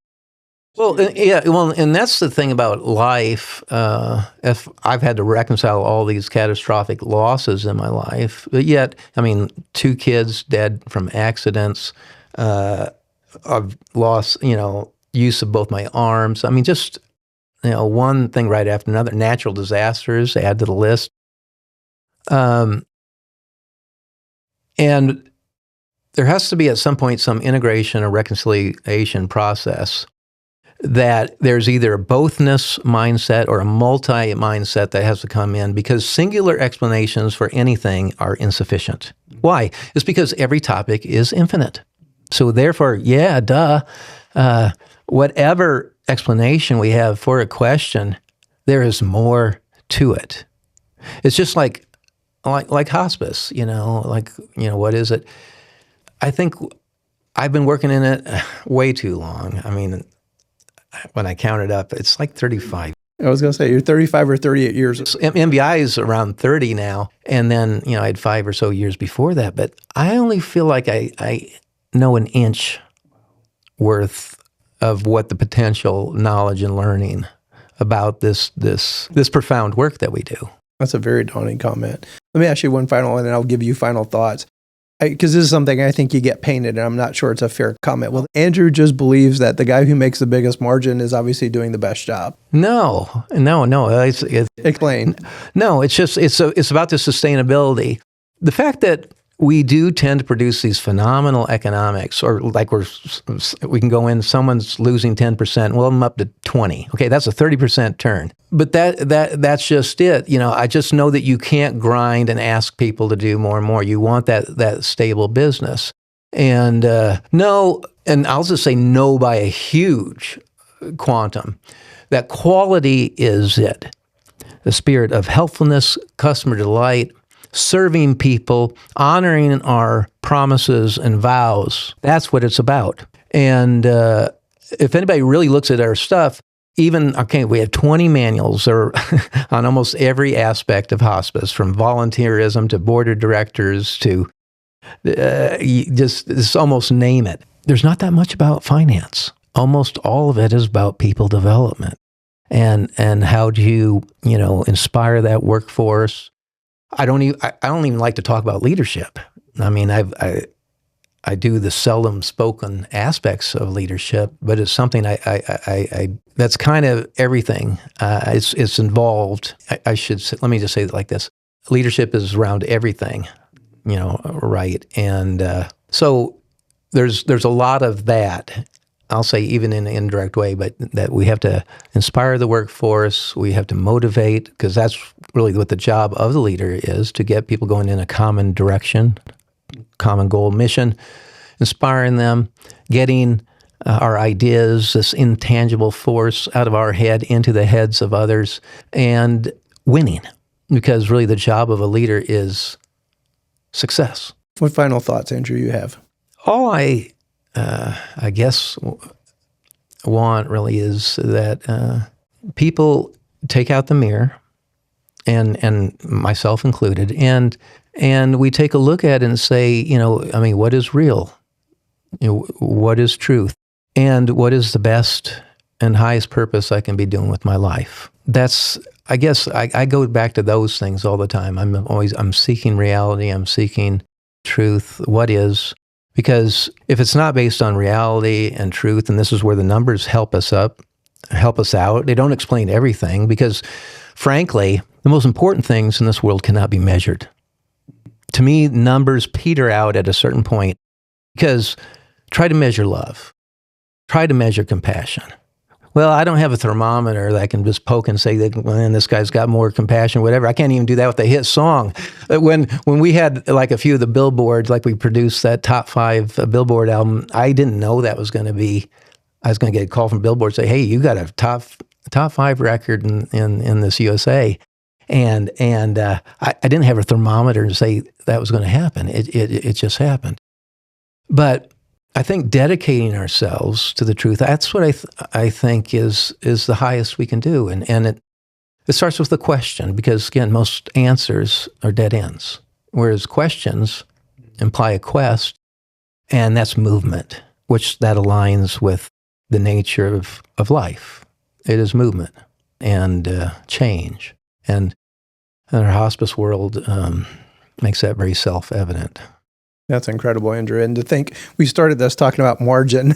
Well, and that's the thing about life. If I've had to reconcile all these catastrophic losses in my life, but yet, 2 kids dead from accidents. I've lost, use of both my arms. Just, one thing right after another. Natural disasters add to the list. And there has to be at some point some integration or reconciliation process that there's either a bothness mindset or a multi-mindset that has to come in, because singular explanations for anything are insufficient. Why? It's because every topic is infinite. So therefore, whatever explanation we have for a question, there is more to it. It's just like hospice, what is it? I think I've been working in it way too long. When I count it up, it's like 35. I was going to say, you're 35 or 38 years. MBI is around 30 now. And then, I had 5 or so years before that. But I only feel like I know an inch worth of what the potential knowledge and learning about this profound work that we do. That's a very daunting comment. Let me ask you one final, and then I'll give you final thoughts. Because this is something I think you get painted, and I'm not sure it's a fair comment. Well, Andrew just believes that the guy who makes the biggest margin is obviously doing the best job. No. Explain. No, it's about the sustainability. The fact that we do tend to produce these phenomenal economics, or like we can go in, someone's losing 10%, well, I'm up to 20. Okay, that's a 30% turn. But that's just it. I just know that you can't grind and ask people to do more and more. You want that stable business. And no, and I'll just say no by a huge quantum. That quality is it. The spirit of helpfulness, customer delight, serving people, honoring our promises and vows. That's what it's about. And if anybody really looks at our stuff, we have 20 manuals on almost every aspect of hospice, from volunteerism to board of directors to just almost name it. There's not that much about finance. Almost all of it is about people development and how do you inspire that workforce. I don't even like to talk about leadership. I do the seldom spoken aspects of leadership, but it's something I that's kind of everything. It's involved. I should say, let me just say it like this: leadership is around everything, right? And so there's a lot of that. I'll say even in an indirect way, but that we have to inspire the workforce. We have to motivate, because that's really what the job of the leader is, to get people going in a common direction, common goal, mission, inspiring them, getting our ideas, this intangible force out of our head into the heads of others, and winning, because really the job of a leader is success. What final thoughts, Andrew, you have? All I guess want really is that people take out the mirror, and myself included, and we take a look at it and say, what is real? What is truth? and what is the best and highest purpose I can be doing with my life. That's, I guess, I go back to those things all the time. I'm seeking reality. I'm seeking truth. What is? Because if it's not based on reality and truth, and this is where the numbers help us out. They don't explain everything because, frankly, the most important things in this world cannot be measured. To me, numbers peter out at a certain point because try to measure love. Try to measure compassion. Well, I don't have a thermometer that I can just poke and say, that, man, this guy's got more compassion, whatever. I can't even do that with a hit song. When we had like a few of the billboards, like we produced that top 5 Billboard album, I didn't know that was going to be, I was going to get a call from Billboard say, hey, you got a top 5 record in this USA. And I didn't have a thermometer to say that was going to happen. It just happened. But I think dedicating ourselves to the truth, that's what I think is the highest we can do. And it starts with the question, because, again, most answers are dead ends, whereas questions imply a quest, and that's movement, which that aligns with the nature of life. It is movement and change. And our hospice world makes that very self-evident. That's incredible, Andrew. And to think we started this talking about margin,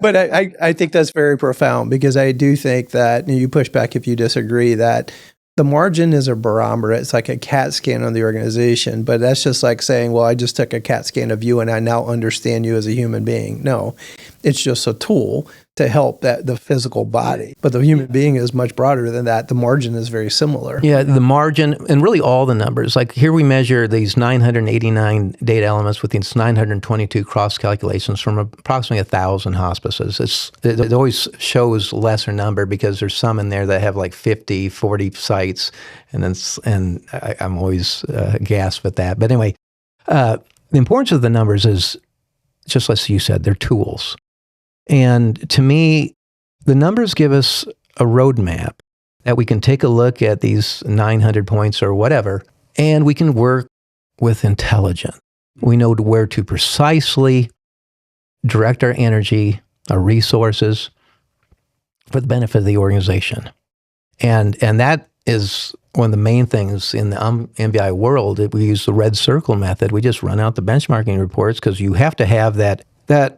but I think that's very profound, because I do think that, you push back if you disagree, that the margin is a barometer. It's like a CAT scan on the organization, but that's just like saying, well, I just took a CAT scan of you and I now understand you as a human being. No, it's just a tool to help the physical body. But the human being is much broader than that. The margin is very similar. Yeah, the margin, and really all the numbers. Like here we measure these 989 data elements with these 922 cross calculations from approximately 1,000 hospices. It always shows lesser number because there's some in there that have like 50, 40 sites, and I'm always gasp at that. But anyway, the importance of the numbers is, just like you said, they're tools. And to me, the numbers give us a roadmap that we can take a look at these 900 points or whatever, and we can work with intelligence. We know where to precisely direct our energy, our resources for the benefit of the organization. And that is one of the main things in the MBI world. We use the red circle method. We just run out the benchmarking reports because you have to have that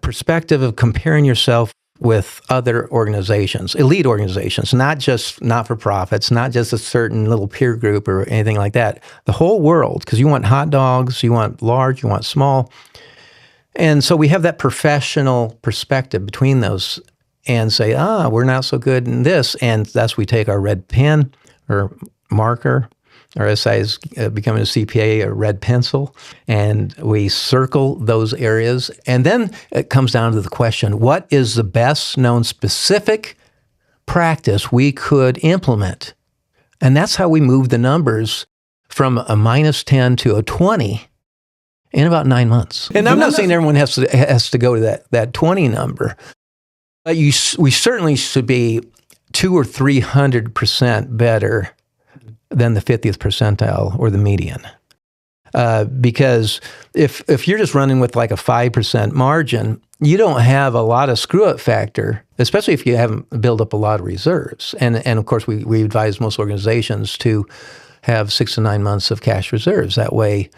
perspective of comparing yourself with other organizations, elite organizations, not just not-for-profits, not just a certain little peer group or anything like that. The whole world, because you want hot dogs, you want large, you want small. And so we have that professional perspective between those and say, we're not so good in this. And thus we take our red pen or marker, our SI is becoming a CPA, a red pencil, and we circle those areas. And then it comes down to the question, what is the best known specific practice we could implement? And that's how we move the numbers from a -10 to a 20 in about 9 months. And I'm not saying everyone has to go to that 20 number, but we certainly should be 200 or 300% better than the 50th percentile or the median. Because if you're just running with like a 5% margin, you don't have a lot of screw-up factor, especially if you haven't built up a lot of reserves. And of course, we advise most organizations to have 6 to 9 months of cash reserves. That way,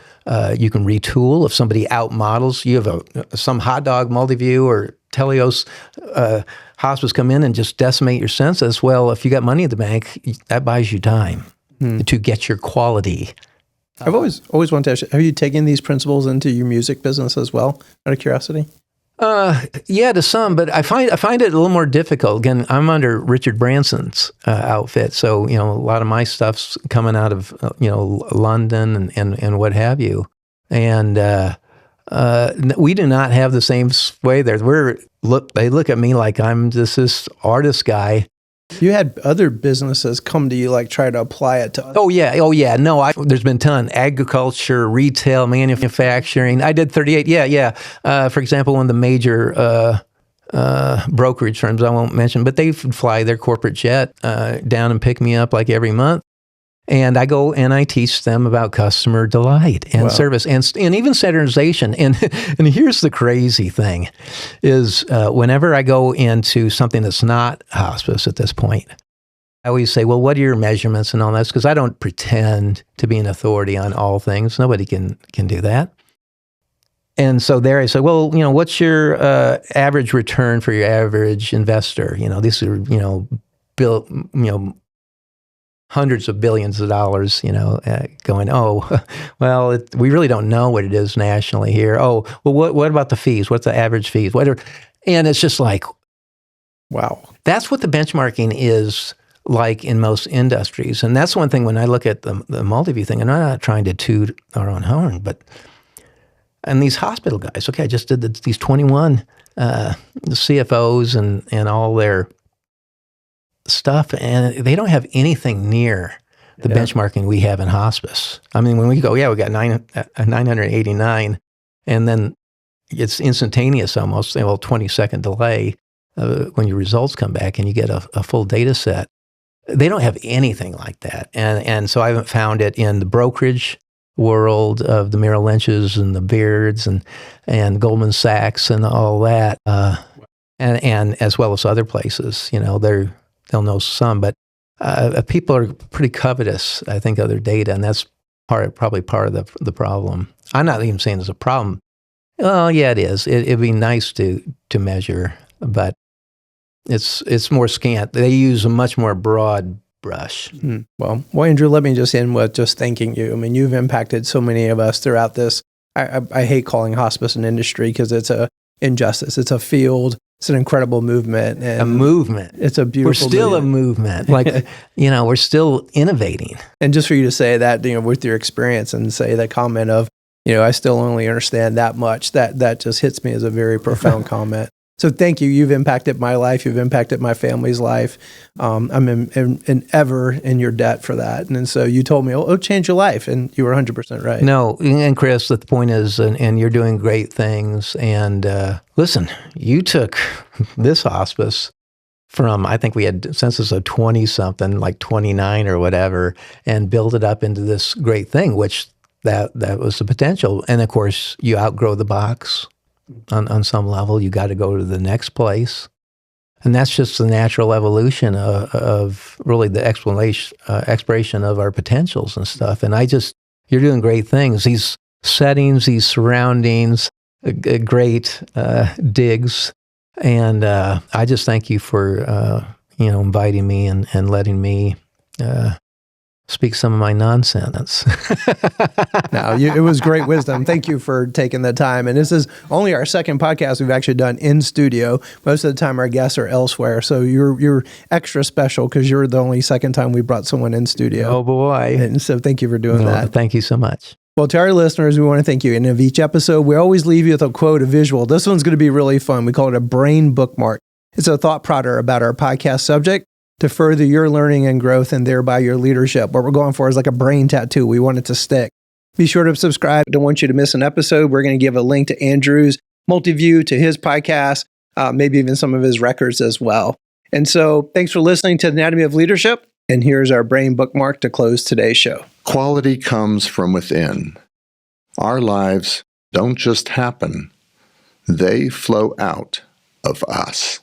you can retool. If somebody outmodels, you have some hot dog Multiview or Telios hospice come in and just decimate your census. Well, if you got money in the bank, that buys you time to get your quality. I've always wanted to ask you, have you taken these principles into your music business as well, out of curiosity? Yeah, to some, but I find it a little more difficult. Again, I'm under Richard Branson's outfit, so a lot of my stuff's coming out of London and what have you, and we do not have the same sway there. They look at me like I'm just this artist guy. You had other businesses come to you, like try to apply it to. Oh yeah. No, there's been a ton: agriculture, retail, manufacturing. I did 38. Yeah. For example, one of the major brokerage firms I won't mention, but they fly their corporate jet down and pick me up like every month. And I go and I teach them about customer delight and service and even standardization. And here's the crazy thing is whenever I go into something that's not hospice at this point, I always say, well, what are your measurements and all that? Because I don't pretend to be an authority on all things. Nobody can do that. And so there I said, well, what's your average return for your average investor? These are, hundreds of billions of dollars, going, oh, well, we really don't know what it is nationally here. Oh, well, what about the fees? What's the average fees? And it's just like, wow. That's what the benchmarking is like in most industries. And that's one thing when I look at the Multiview thing, and I'm not trying to toot our own horn, and these hospital guys, okay, I just did these 21 CFOs and all their stuff, and they don't have anything near the benchmarking we have in hospice. I mean, when we go, we got 989, and then it's instantaneous almost, 20-second delay when your results come back and you get a full data set. They don't have anything like that. And so I haven't found it in the brokerage world of the Merrill Lynch's and the Beards and Goldman Sachs and all that, and as well as other places. They'll know some, but people are pretty covetous, I think, of their data, and that's probably part of the problem. I'm not even saying it's a problem. Well, yeah, it is. It'd be nice to measure, but it's more scant. They use a much more broad brush. Well, Andrew, let me just end with just thanking you. I mean, you've impacted so many of us throughout this. I hate calling hospice an industry because it's a injustice. It's a field. It's an incredible movement. And a movement. It's a beautiful We're still movement. Like, we're still innovating. And just for you to say that, with your experience and say that comment of, I still only understand that much, that just hits me as a very profound comment. So thank you. You've impacted my life. You've impacted my family's life. I'm ever in your debt for that. And so you told me, it'll change your life. And you were 100% right. No, and Chris, the point is, and you're doing great things. And listen, you took this hospice from, I think we had census of 20-something, like 29 or whatever, and build it up into this great thing, which that was the potential. And of course, you outgrow the box. On some level, you got to go to the next place. And that's just the natural evolution of really the exploration of our potentials and stuff. And you're doing great things. These settings, these surroundings, great digs. And I just thank you for, inviting me and letting me speak some of my nonsense. No, it was great wisdom. Thank you for taking the time. And this is only our second podcast we've actually done in studio. Most of the time our guests are elsewhere. So you're extra special because you're the only second time we brought someone in studio. Oh boy. And so thank you for doing that. Thank you so much. Well, to our listeners, we want to thank you. And of each episode, we always leave you with a quote, a visual. This one's going to be really fun. We call it a brain bookmark. It's a thought prodder about our podcast subject to further your learning and growth and thereby your leadership. What we're going for is like a brain tattoo. We want it to stick. Be sure to subscribe. Don't want you to miss an episode. We're going to give a link to Andrew's Multiview, to his podcast, maybe even some of his records as well. And so thanks for listening to Anatomy of Leadership. And here's our brain bookmark to close today's show. Quality comes from within. Our lives don't just happen. They flow out of us.